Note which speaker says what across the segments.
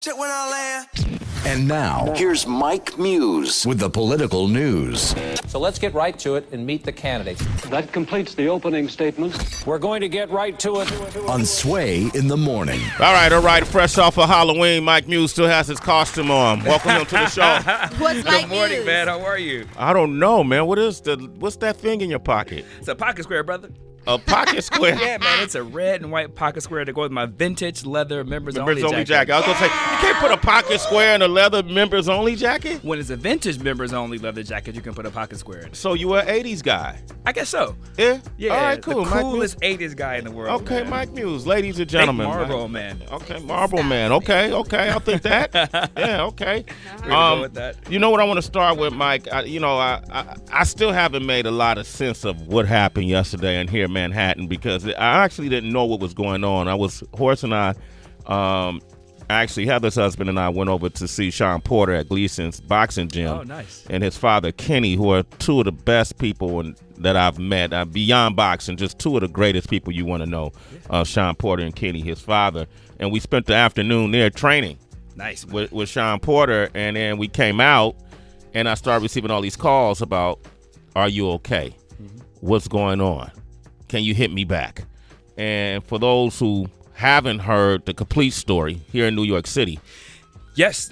Speaker 1: Check when I land.
Speaker 2: And now, here's Mike Muse with the political news.
Speaker 3: So let's get right to it and meet the candidates.
Speaker 4: That completes the opening statement.
Speaker 3: We're going to get right to it.
Speaker 2: On Sway in the Morning.
Speaker 5: All right. Fresh off of Halloween, Mike Muse still has his costume on. Welcome him to the show.
Speaker 6: What's Mike
Speaker 7: Good morning,
Speaker 6: Muse?
Speaker 7: man. How are you?
Speaker 5: I don't know, man. What's that thing in your pocket?
Speaker 7: It's a pocket square, brother.
Speaker 5: A pocket square?
Speaker 7: Yeah, man. It's a red and white pocket square to go with my vintage leather members only
Speaker 5: jacket. I was going to say, you can't put a pocket square in a leather members only jacket?
Speaker 7: When it's a vintage members only leather jacket, you can put a pocket square in it.
Speaker 5: So you were an 80s guy?
Speaker 7: I guess so.
Speaker 5: Yeah?
Speaker 7: Yeah.
Speaker 5: All right, cool.
Speaker 7: The coolest 80s guy in the world.
Speaker 5: Okay,
Speaker 7: man.
Speaker 5: Mike Muse. Ladies and gentlemen.
Speaker 7: Marlboro man.
Speaker 5: Okay, Marlboro man. Okay. I'll think that. Yeah, okay.
Speaker 7: We're going to go with that.
Speaker 5: You know what I want to start with, Mike? I still haven't made a lot of sense of what happened yesterday in here in Manhattan because I actually didn't know what was going on. Horace and I, actually Heather's husband and I went over to see Sean Porter at Gleason's boxing gym.
Speaker 7: Oh, nice.
Speaker 5: And his father, Kenny, who are two of the best people that I've met, beyond boxing, just two of the greatest people you want to know, Sean Porter and Kenny, his father. And we spent the afternoon there training.
Speaker 7: Nice.
Speaker 5: With Sean Porter, and then we came out, and I started receiving all these calls about, are you okay? Mm-hmm. What's going on? Can you hit me back? And for those who haven't heard the complete story here in New York City,
Speaker 7: yes,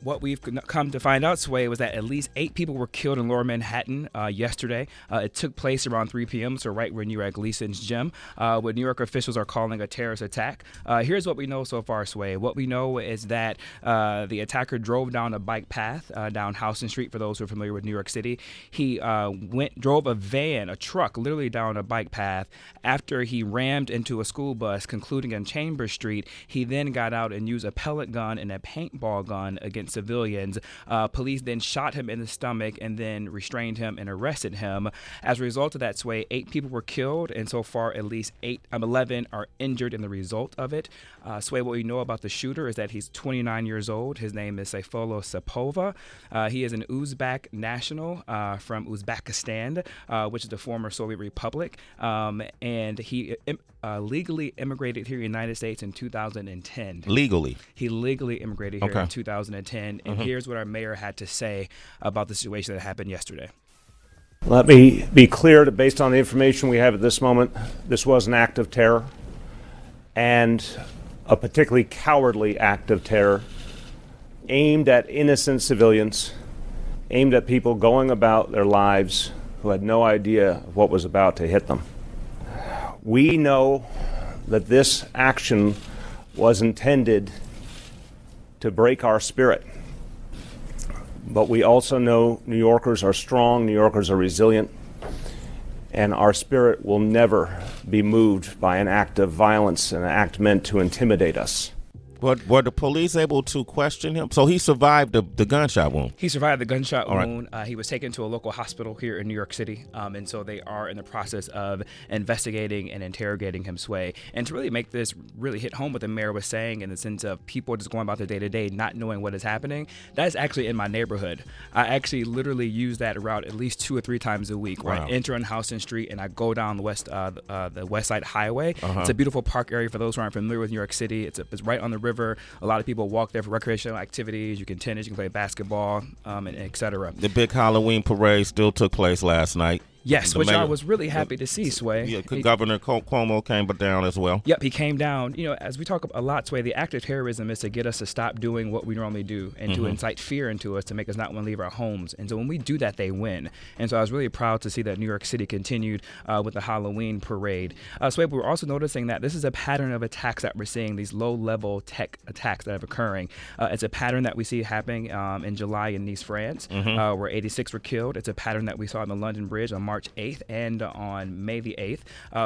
Speaker 7: what we've come to find out, Sway, was that at least 8 people were killed in Lower Manhattan yesterday. It took place around 3 p.m., so right when you were at Gleason's gym, what New York officials are calling a terrorist attack. Here's what we know so far, Sway. What we know is that the attacker drove down a bike path down Houston Street, for those who are familiar with New York City. He drove a truck, literally down a bike path. After he rammed into a school bus, concluding on Chambers Street, he then got out and used a pellet gun and a paintball gun against civilians. Police then shot him in the stomach and then restrained him and arrested him. As a result of that, Sway, 8 people were killed, and so far at least 11 are injured in the result of it. Sway, what we know about the shooter is that he's 29 years old. His name is Sayfullo Sapova. He is an Uzbek national from Uzbekistan, which is the former Soviet Republic, and he legally immigrated here in the United States in 2010.
Speaker 5: legally?
Speaker 7: He legally immigrated here in 2010, and here's what our mayor had to say about the situation that happened yesterday.
Speaker 8: Let me be clear that based on the information we have at this moment, this was an act of terror, and a particularly cowardly act of terror aimed at innocent civilians, aimed at people going about their lives who had no idea of what was about to hit them. We know that this action was intended to break our spirit. But we also know New Yorkers are strong, New Yorkers are resilient, and our spirit will never be moved by an act of violence, an act meant to intimidate us.
Speaker 5: But were the police able to question him? So he survived the gunshot wound?
Speaker 7: He survived the gunshot
Speaker 5: All right.
Speaker 7: wound. He was taken to a local hospital here in New York City, and so they are in the process of investigating and interrogating him, Sway. And to really make this really hit home what the mayor was saying in the sense of people just going about their day-to-day, not knowing what is happening, that's actually in my neighborhood. I actually literally use that route at least 2 or 3 times a week, where I enter on Houston Street and I go down the West Side Highway. It's a beautiful park area for those who aren't familiar with New York City. It's right on the river. A lot of people walk there for recreational activities. You can tennis, you can play basketball, and et cetera.
Speaker 5: The big Halloween parade still took place last night.
Speaker 7: Yes, which I was really happy to see, Sway.
Speaker 5: Yeah, Governor Cuomo came down as well.
Speaker 7: Yep, he came down. You know, as we talk a lot, Sway, the act of terrorism is to get us to stop doing what we normally do and to incite fear into us to make us not want to leave our homes. And so when we do that, they win. And so I was really proud to see that New York City continued with the Halloween parade. Sway, we're also noticing that this is a pattern of attacks that we're seeing, these low-level tech attacks that are occurring. It's a pattern that we see happening in July in Nice, France, where 86 were killed. It's a pattern that we saw on the London Bridge on March 8th and on May the 8th.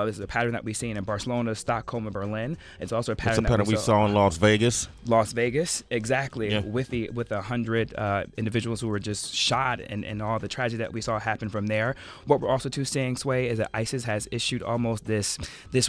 Speaker 7: This is a pattern that we've seen in Barcelona, Stockholm, and Berlin. It's also a pattern,
Speaker 5: we saw in Las Vegas.
Speaker 7: Las Vegas, exactly, with 100 individuals who were just shot and all the tragedy that we saw happen from there. What we're also seeing, Sway, is that ISIS has issued almost this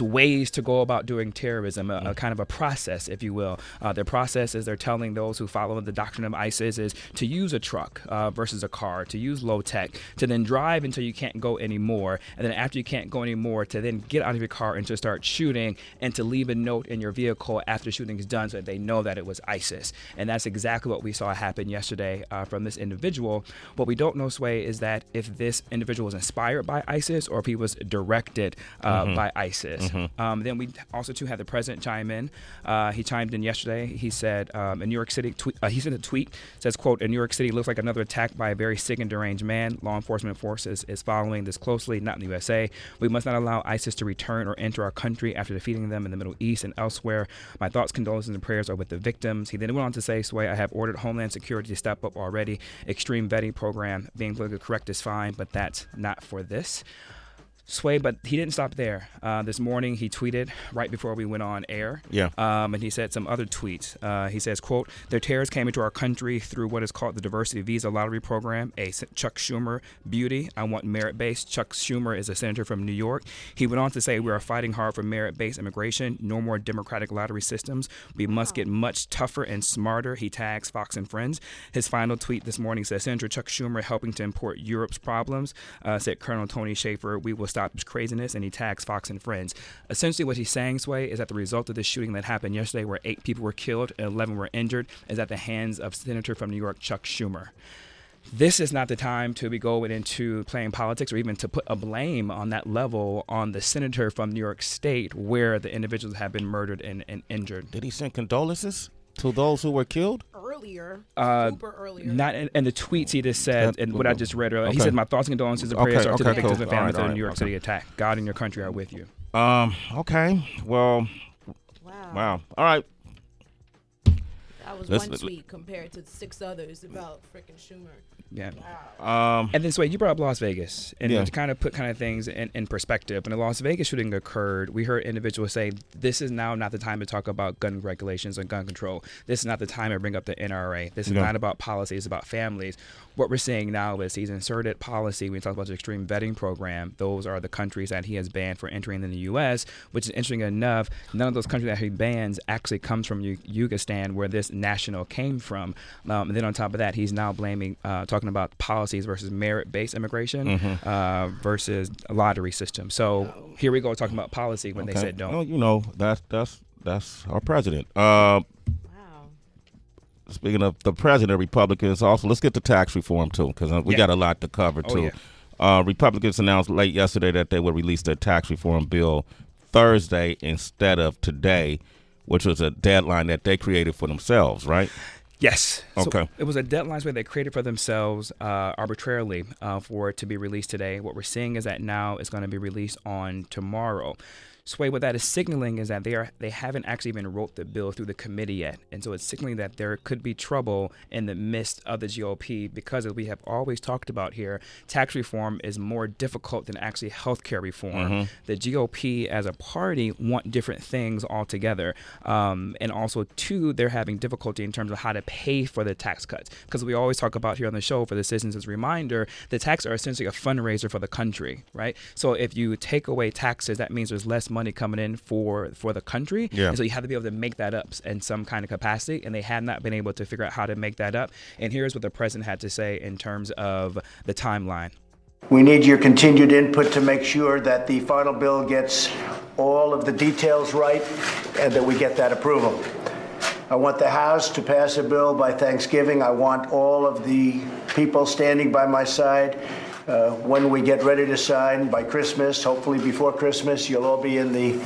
Speaker 7: ways to go about doing terrorism, a kind of a process, if you will. Their process is they're telling those who follow the doctrine of ISIS is to use a truck versus a car, to use low tech, to then drive until you can't go go anymore. And then after you can't go anymore, to then get out of your car and to start shooting and to leave a note in your vehicle after the shooting is done so that they know that it was ISIS. And that's exactly what we saw happen yesterday from this individual. What we don't know, Sway, is that if this individual was inspired by ISIS or if he was directed by ISIS. Then we also, too, had the president chime in. He chimed in yesterday. He said, in New York City, he sent a tweet, says, quote, "In New York City looks like another attack by a very sick and deranged man. Law enforcement forces is following this closely, not in the USA. We must not allow ISIS to return or enter our country after defeating them in the Middle East and elsewhere. My thoughts, condolences, and prayers are with the victims." He then went on to say, Sway, "I have ordered Homeland Security to step up already. Extreme vetting program. Being politically correct is fine, but that's not for this." Sway, but he didn't stop there. This morning, he tweeted right before we went on air.
Speaker 5: Yeah.
Speaker 7: And he said some other tweets. He says, quote, "Their terrorists came into our country through what is called the Diversity Visa Lottery Program, a Chuck Schumer beauty. I want merit-based. Chuck Schumer is a senator from New York." He went on to say, "We are fighting hard for merit-based immigration. No more democratic lottery systems. We must get much tougher and smarter." He tags Fox and Friends. His final tweet this morning says, "Senator Chuck Schumer helping to import Europe's problems," said Colonel Tony Schaefer. "We will stop this craziness," and he tags Fox and Friends. Essentially what he's saying, Sway, is that the result of this shooting that happened yesterday where 8 people were killed and 11 were injured is at the hands of Senator from New York Chuck Schumer. This is not the time to be going into playing politics or even to put a blame on that level on the senator from New York State where the individuals have been murdered and injured.
Speaker 5: Did he send condolences to those who were killed?
Speaker 1: Earlier, super earlier.
Speaker 7: Not in the tweets he just said, and what I just read earlier. He
Speaker 5: Okay.
Speaker 7: said, "My thoughts and condolences and prayers are to the victims
Speaker 5: cool.
Speaker 7: and families
Speaker 5: All
Speaker 7: of
Speaker 5: right,
Speaker 7: the New York
Speaker 5: okay.
Speaker 7: City attack. God and your country are with you."
Speaker 5: Okay. Well, wow. All right.
Speaker 1: That was
Speaker 5: Let's-
Speaker 1: one tweet compared to 6 others about frickin' Schumer.
Speaker 7: Yeah.
Speaker 1: Wow.
Speaker 7: And then, Sway, you brought up Las Vegas. And
Speaker 5: Yeah.
Speaker 7: to kind of put things in perspective, when the Las Vegas shooting occurred, we heard individuals say, this is now not the time to talk about gun regulations and gun control. This is not the time to bring up the NRA. This is
Speaker 5: Yeah.
Speaker 7: not about policy. It's about families. What we're seeing now is he's inserted policy. When he talks about the extreme vetting program, those are the countries that he has banned for entering in the U.S., which is interesting enough. None of those countries that he bans actually comes from Yugoslav, where this national came from. And then on top of that, he's now blaming, talking about policies versus merit-based immigration versus a lottery system. So here we go talking about policy when they said don't.
Speaker 5: Well, you know, that's our president.
Speaker 1: Wow.
Speaker 5: Speaking of the president of Republicans, also let's get to tax reform too, because we got a lot to cover too. Republicans announced late yesterday that they would release their tax reform bill Thursday instead of today, which was a deadline that they created for themselves, right?
Speaker 7: Yes.
Speaker 5: Okay.
Speaker 7: So it was a deadline where they created for themselves arbitrarily for it to be released today. What we're seeing is that now it's going to be released on tomorrow. Sway, what that is signaling is that they haven't actually even wrote the bill through the committee yet. And so it's signaling that there could be trouble in the midst of the GOP because, as we have always talked about here, tax reform is more difficult than actually healthcare reform. The GOP as a party want different things altogether. And also, too, they're having difficulty in terms of how to pay for the tax cuts. Because we always talk about here on the show, for the citizens as a reminder, the taxes are essentially a fundraiser for the country, right? So if you take away taxes, that means there's less money coming in for the country.
Speaker 5: Yeah.
Speaker 7: And so you have to be able to make that up in some kind of capacity, and they have not been able to figure out how to make that up. And here's what the president had to say in terms of the timeline.
Speaker 6: We need your continued input to make sure that the final bill gets all of the details right and that we get that approval. I want the House to pass a bill by Thanksgiving. I want all of the people standing by my side when we get ready to sign by Christmas, hopefully before Christmas. You'll all be in the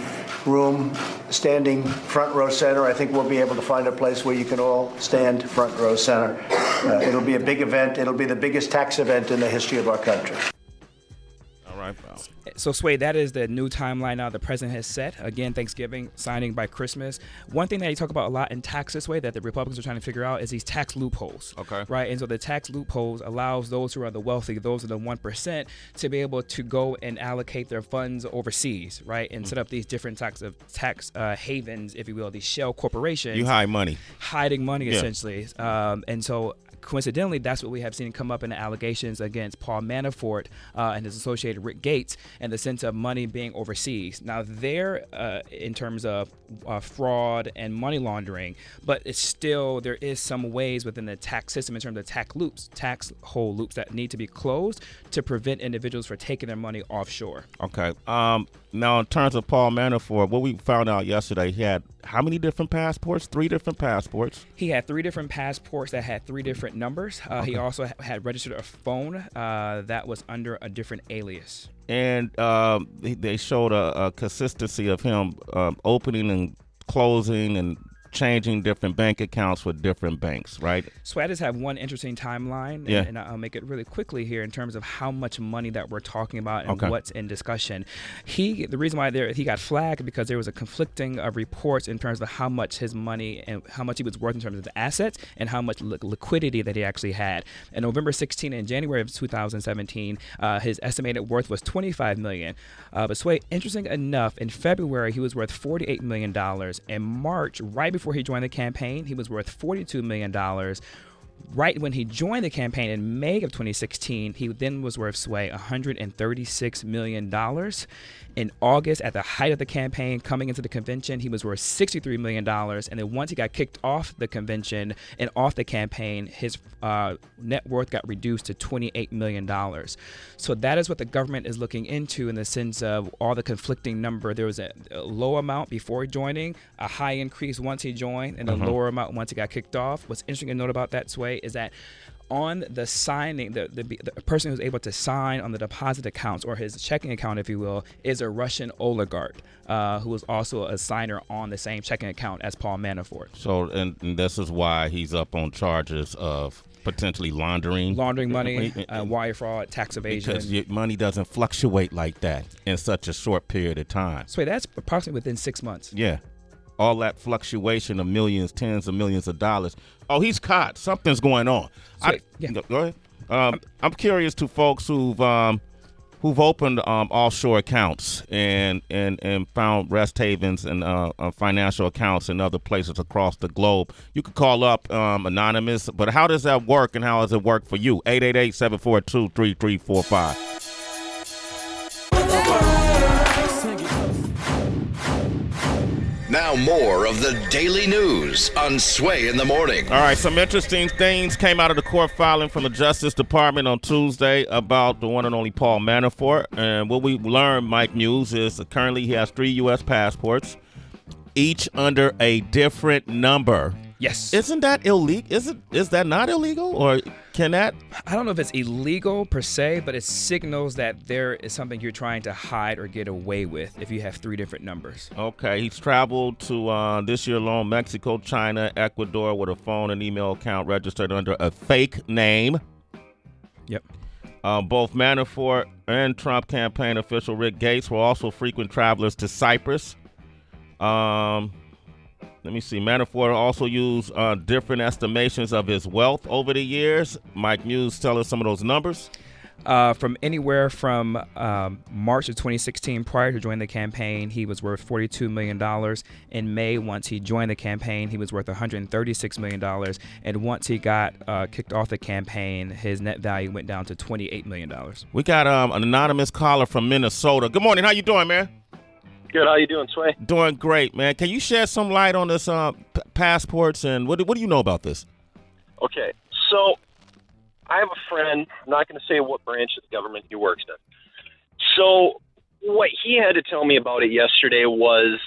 Speaker 6: room standing front row center. I think we'll be able to find a place where you can all stand front row center. It'll be a big event. It'll be the biggest tax event in the history of our country.
Speaker 5: All right.
Speaker 7: So, Sway, that is the new timeline now the president has set. Again, Thanksgiving, signing by Christmas. One thing that you talk about a lot in tax this way that the Republicans are trying to figure out is these tax loopholes.
Speaker 5: Okay.
Speaker 7: Right? And so the tax loopholes allows those who are the wealthy, those are the 1%, to be able to go and allocate their funds overseas, right? And set up these different types of tax havens, if you will, these shell corporations.
Speaker 5: You hide money.
Speaker 7: Hiding money,
Speaker 5: Yeah.
Speaker 7: essentially. And so coincidentally, that's what we have seen come up in the allegations against Paul Manafort and his associated Rick Gates, and the sense of money being overseas. Now, there, in terms of fraud and money laundering, but it's still, there is some ways within the tax system in terms of tax hole loops that need to be closed to prevent individuals from taking their money offshore.
Speaker 5: Okay. Now, in terms of Paul Manafort, what we found out yesterday, he had how many different passports? 3 different passports.
Speaker 7: He had 3 different passports that had 3 different numbers. He also had registered a phone that was under a different alias. And
Speaker 5: they showed a consistency of him opening and closing and changing different bank accounts with different banks, right?
Speaker 7: So I just have one interesting timeline, and I'll make it really quickly here in terms of how much money that we're talking about and what's in discussion. The reason why he got flagged because there was a conflicting of reports in terms of how much his money and how much he was worth in terms of the assets and how much liquidity that he actually had. In November 16 and January of 2017, his estimated worth was $25 million. But Sway, interesting enough, in February he was worth $48 million. In March, right before he joined the campaign, he was worth $42 million. Right when he joined the campaign in May of 2016, he then was worth, Sway, $136 million. In August, at the height of the campaign, coming into the convention, he was worth $63 million. And then once he got kicked off the convention and off the campaign, his net worth got reduced to $28 million. So that is what the government is looking into in the sense of all the conflicting number. There was a low amount before joining, a high increase once he joined, and a lower amount once he got kicked off. What's interesting to note about that, Sway, is that on the signing, the person who's able to sign on the deposit accounts or his checking account, if you will, is a Russian oligarch who was also a signer on the same checking account as Paul Manafort.
Speaker 5: So, and this is why he's up on charges of potentially laundering
Speaker 7: money, wire fraud, tax evasion.
Speaker 5: Because your money doesn't fluctuate like that in such a short period of time.
Speaker 7: So that's approximately within 6 months.
Speaker 5: Yeah. All that fluctuation of millions, tens of millions of dollars. Oh, he's caught. Something's going on. Go ahead. I'm curious to folks who've opened offshore accounts and found rest havens and financial accounts in other places across the globe. You could call up anonymous, but how does that work and how does it work for you? 888-742-3345.
Speaker 2: Now more of the daily news on Sway in the Morning.
Speaker 5: All right, some interesting things came out of the court filing from the Justice Department on Tuesday about the one and only Paul Manafort. And what we learned, Mike Muse, is that currently he has 3 U.S. passports, each under a different number.
Speaker 7: Yes.
Speaker 5: Isn't that illegal? Is that not illegal, or can that?
Speaker 7: I don't know if it's illegal per se, but it signals that there is something you're trying to hide or get away with if you have 3 different numbers.
Speaker 5: Okay, he's traveled to this year alone Mexico, China, Ecuador with a phone and email account registered under a fake name.
Speaker 7: Yep.
Speaker 5: Both Manafort and Trump campaign official Rick Gates were also frequent travelers to Cyprus. Let me see. Manafort also used different estimations of his wealth over the years. Mike Muse, tell us some of those numbers.
Speaker 7: From anywhere from March of 2016, prior to joining the campaign, he was worth $42 million. In May, once he joined the campaign, he was worth $136 million. And once he got kicked off the campaign, his net value went down to $28 million.
Speaker 5: We got an anonymous caller from Minnesota. Good morning. How you doing, man?
Speaker 9: Good. How you doing, Sway?
Speaker 5: Doing great, man. Can you shed some light on this passports and what do you know about this?
Speaker 9: Okay. So I have a friend. I'm not going to say what branch of the government he works in. So what he had to tell me about it yesterday was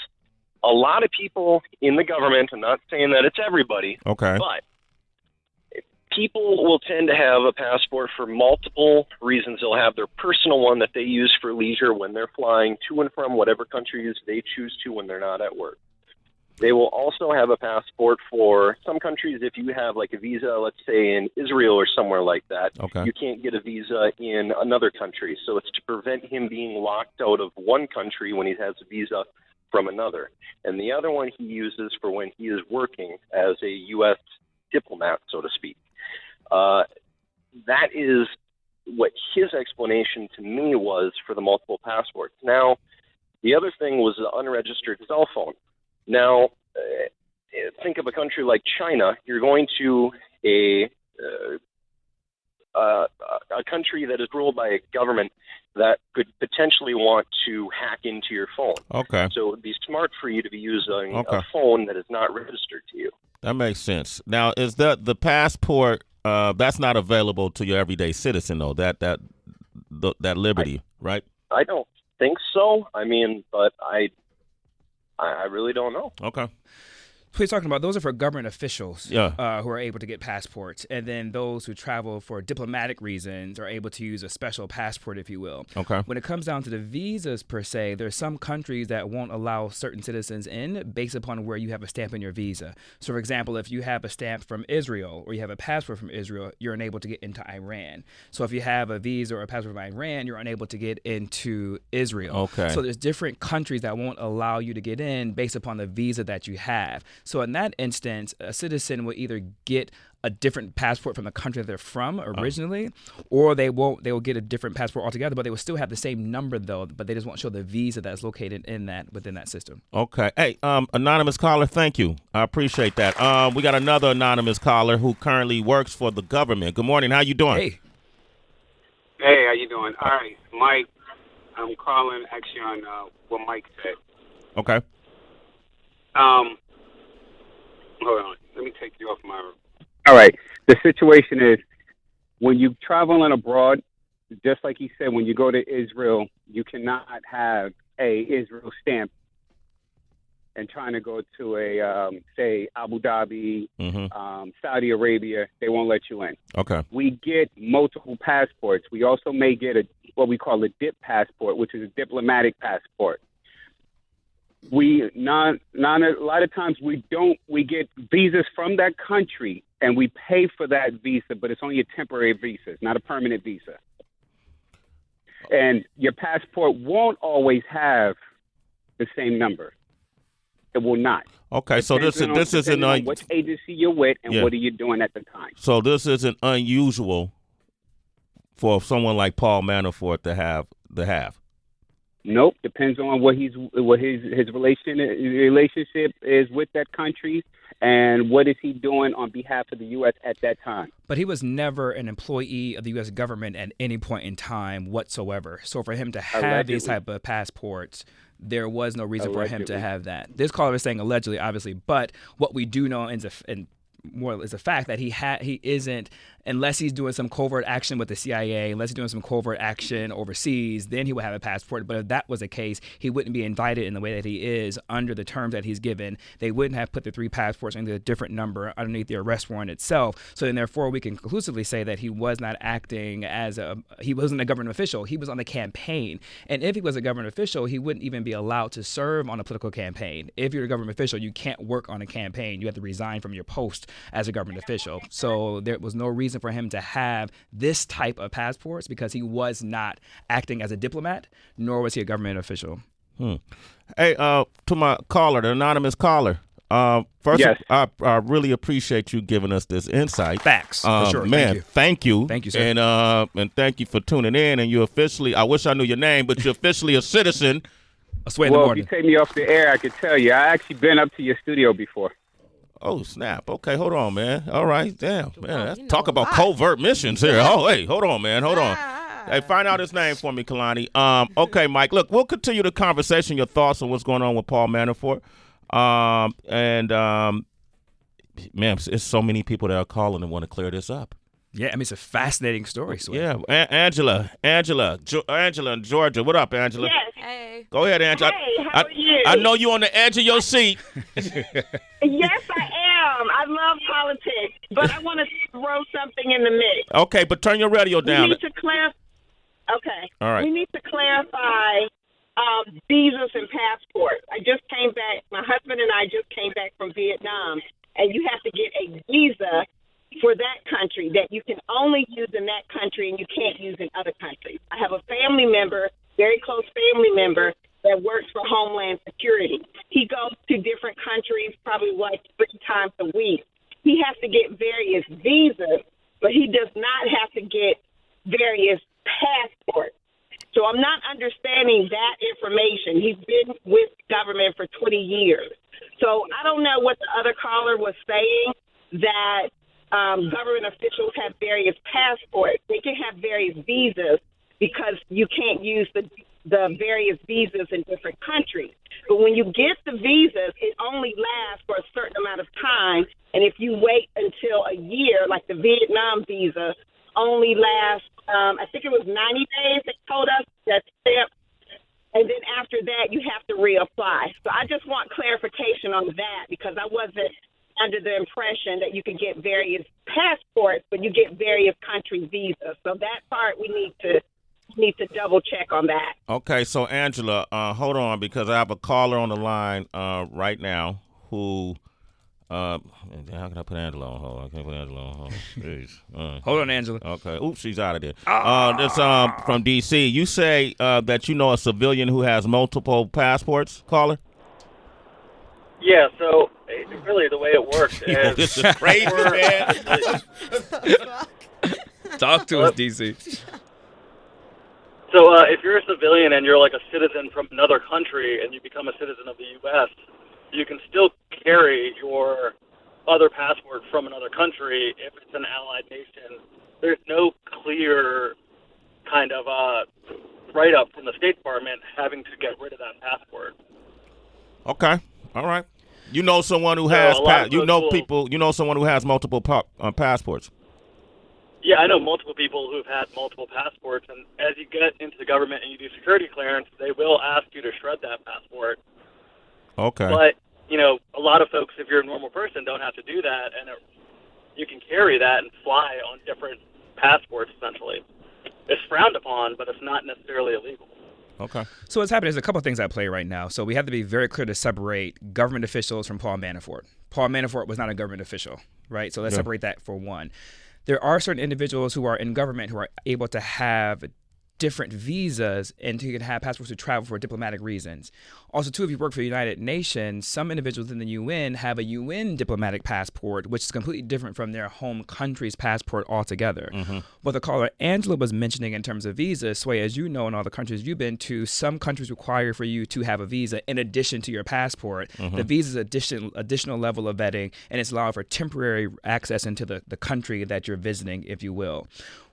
Speaker 9: a lot of people in the government, I'm not saying that it's everybody,
Speaker 5: okay,
Speaker 9: but people will tend to have a passport for multiple reasons. They'll have their personal one that they use for leisure when they're flying to and from whatever countries they choose to when they're not at work. They will also have a passport for some countries. If you have like a visa, let's say in Israel or somewhere like that, you can't get a visa in another country. So it's to prevent him being locked out of one country when he has a visa from another. And the other one he uses for when he is working as a U.S. diplomat, so to speak. That is what his explanation to me was for the multiple passports. Now, the other thing was the unregistered cell phone. Now, think of a country like China. You're going to a a country that is ruled by a government that could potentially want to hack into your phone.
Speaker 5: Okay.
Speaker 9: So it would be smart for you to be using
Speaker 5: Okay.
Speaker 9: a phone that is not registered to you.
Speaker 5: That makes sense. Now, is the passport that's not available to your everyday citizen though? That liberty, right?
Speaker 9: I don't think so. I mean, but I really don't know.
Speaker 5: Okay.
Speaker 7: Who he's talking about, those are for government officials
Speaker 5: Yeah.
Speaker 7: Who are able to get passports. And then those who travel for diplomatic reasons are able to use a special passport, if you will.
Speaker 5: Okay.
Speaker 7: When it comes down to the visas per se, there's some countries that won't allow certain citizens in based upon where you have a stamp in your visa. So, for example, if you have a stamp from Israel or you have a passport from Israel, you're unable to get into Iran. So if you have a visa or a passport from Iran, you're unable to get into Israel.
Speaker 5: Okay.
Speaker 7: So there's different countries that won't allow you to get in based upon the visa that you have. So in that instance, a citizen will either get a different passport from the country that they're from originally, or they will get a different passport altogether, but they will still have the same number though, but they just won't show the visa that's located within that system.
Speaker 5: Okay. Hey, anonymous caller, thank you. I appreciate that. We got another anonymous caller who currently works for the government. Good morning. How you doing?
Speaker 7: Hey.
Speaker 10: Hey, how you doing? All right, Mike, I'm calling actually on what Mike said.
Speaker 5: Okay.
Speaker 10: Hold on. Let me take you off my... All right. The situation is when you traveling abroad, just like he said, when you go to Israel, you cannot have a Israel stamp and trying to go to a, say, Abu Dhabi, Saudi Arabia, they won't let you in.
Speaker 5: Okay.
Speaker 10: We get multiple passports. We also may get what we call a dip passport, which is a diplomatic passport. A lot of times we get visas from that country and we pay for that visa, but it's only a temporary visa. It's not a permanent visa. And your passport won't always have the same number. It will not.
Speaker 5: Okay, so this isn't
Speaker 10: on which agency you're with and what are you doing at the time.
Speaker 5: So this isn't unusual for someone like Paul Manafort to have.
Speaker 10: Nope. Depends on what his relationship is with that country and what is he doing on behalf of the U.S. at that time.
Speaker 7: But he was never an employee of the U.S. government at any point in time whatsoever. So for him to have these type of passports, there was no reason for him to have that. This caller is saying allegedly, obviously, but what we do know is a fact that he isn't, unless he's doing some covert action with the CIA, unless he's doing some covert action overseas, then he would have a passport. But if that was the case, he wouldn't be indicted in the way that he is under the terms that he's given. They wouldn't have put the 3 passports into a different number underneath the arrest warrant itself. So then therefore we can conclusively say that he was not acting he wasn't a government official. He was on the campaign. And if he was a government official, he wouldn't even be allowed to serve on a political campaign. If you're a government official, you can't work on a campaign. You have to resign from your post as a government official. So there was no reason for him to have this type of passports because he was not acting as a diplomat, nor was he a government official.
Speaker 5: Hey, to my caller, the anonymous caller. First,
Speaker 10: yes.
Speaker 5: I really appreciate you giving us this insight.
Speaker 7: Facts, for sure.
Speaker 5: Man, thank you.
Speaker 7: Thank you, sir.
Speaker 5: And thank you for tuning in. And you officially, I wish I knew your name, but you're officially a citizen.
Speaker 10: Well, if you take me off the air, I could tell you. I actually been up to your studio before.
Speaker 5: Oh, snap. Okay, hold on, man. All right, damn. Man, let's talk about covert missions here. Oh, hey, hold on, man. Hold on. Hey, find out his name for me, Kalani. Okay, Mike, look, we'll continue the conversation, your thoughts on what's going on with Paul Manafort. Man, it's so many people that are calling and want to clear this up.
Speaker 7: Yeah, I mean, it's a fascinating story. So.
Speaker 5: Yeah, Angela in Georgia. What up, Angela?
Speaker 11: Yes.
Speaker 1: Hey.
Speaker 5: Go ahead, Angela.
Speaker 11: Hey, how are you?
Speaker 5: I know you on the edge of your seat.
Speaker 11: Yes, I am. I love politics, but I want to throw something in the mix.
Speaker 5: Okay, but turn your radio down.
Speaker 11: We need to clarify. Okay.
Speaker 5: All right.
Speaker 11: We need to clarify visas and passports. I just came back. My husband and I just came back from Vietnam, and you have to get a visa for that country that you can only use in that country and you can't use in other countries. I have a family member, very close family member, that works for Homeland Security. He goes to different countries probably like 3 times a week. He has to get various visas, but he does not have to get various passports. So I'm not understanding that information. He's been with government for 20 years. So I don't know what the other caller was saying, that government officials have various passports. They can have various visas because you can't use the various visas in different countries. But when you get the visas, it only lasts for a certain amount of time. And if you wait until a year, like the Vietnam visa, only lasts, I think it was 90 days, they told us, that's stamp. And then after that, you have to reapply. So I just want clarification on that because I wasn't under the impression that you could get various passports, but you get various country visas. So that part we need to double check on that.
Speaker 5: Okay, so Angela, hold on because I have a caller on the line right now who. How can I put Angela on hold? I can't put Angela on hold. Jeez.
Speaker 7: Hold on, Angela.
Speaker 5: Okay. Oops, she's out of there. This from D.C. You say that you know a civilian who has multiple passports, caller?
Speaker 12: Yeah, so really the way it works is...
Speaker 5: This is crazy, man.
Speaker 7: Talk to us, D.C.
Speaker 12: So if you're a civilian and you're like a citizen from another country and you become a citizen of the U.S., you can still carry your other passport from another country if it's an allied nation. There's no clear kind of write-up from the State Department having to get rid of that passport.
Speaker 5: Okay, all right. You know someone who has someone who has multiple passports.
Speaker 12: Yeah, I know multiple people who've had multiple passports, and as you get into the government and you do security clearance, they will ask you to shred that passport.
Speaker 5: Okay.
Speaker 12: But, you know, a lot of folks, if you're a normal person, don't have to do that, and you can carry that and fly on different passports, essentially. It's frowned upon, but it's not necessarily illegal.
Speaker 5: Okay.
Speaker 7: So what's happening is a couple of things at play right now. So we have to be very clear to separate government officials from Paul Manafort. Paul Manafort was not a government official, right? So let's separate that for one. There are certain individuals who are in government who are able to have different visas and who can have passports to travel for diplomatic reasons. Also, too, if you work for the United Nations, some individuals in the UN have a UN diplomatic passport, which is completely different from their home country's passport altogether. Mm-hmm. What the caller Angela was mentioning in terms of visas, Sway, as you know, in all the countries you've been to, some countries require for you to have a visa in addition to your passport. Mm-hmm. The visa is additional level of vetting, and it's allowed for temporary access into the country that you're visiting, if you will.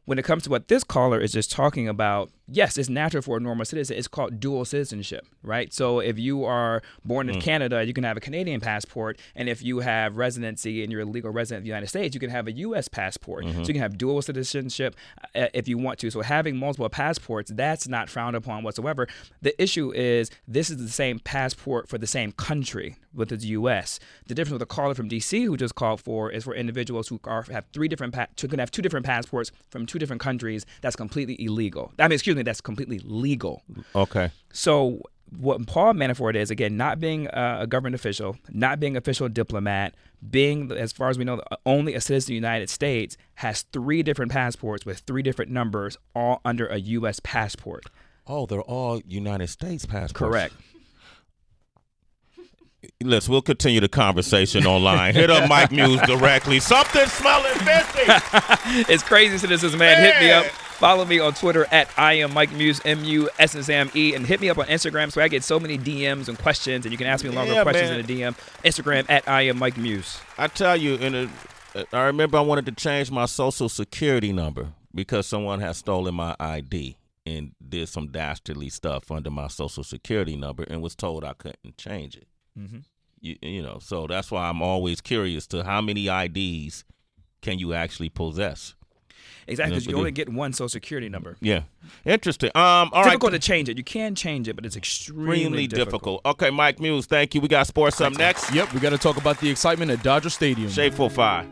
Speaker 7: When it comes to what this caller is just talking about, yes, it's natural for a normal citizen. It's called dual citizenship, right? So if you are born in Canada, you can have a Canadian passport. And if you have residency and you're a legal resident of the United States, you can have a U.S. passport. Mm-hmm. So you can have dual citizenship if you want to. So having multiple passports, that's not frowned upon whatsoever. The issue is this is the same passport for the same country, with the U.S. The difference with the caller from D.C. who just called for is for individuals who have two different passports from two different countries. That's completely illegal. That's completely legal.
Speaker 5: Okay.
Speaker 7: So what Paul Manafort is, again, not being a government official, not being an official diplomat, being, as far as we know, only a citizen of the United States, has 3 different passports with 3 different numbers, all under a U.S. passport.
Speaker 5: Oh, they're all United States passports.
Speaker 7: Correct.
Speaker 5: We'll continue the conversation online. Hit up Mike Muse directly. Something smelling fishy.
Speaker 7: It's crazy citizens, man. Hit me up. Follow me on Twitter at I am Mike Muse, MUSSAME, and hit me up on Instagram. So I get so many DMs and questions, and you can ask me longer questions in a DM. Instagram at I am Mike Muse.
Speaker 5: I tell you, I remember I wanted to change my social security number because someone had stolen my ID and did some dastardly stuff under my social security number and was told I couldn't change it. Mm-hmm. You know, so that's why I'm always curious to how many IDs can you actually possess.
Speaker 7: Exactly, because you only get one social security number.
Speaker 5: Yeah. Interesting. All right.
Speaker 7: Difficult to change it. You can change it, but it's extremely difficult.
Speaker 5: Okay, Mike Muse, thank you. We got sports up next.
Speaker 13: Yep, we got to talk about the excitement at Dodger Stadium.
Speaker 5: Shade 45.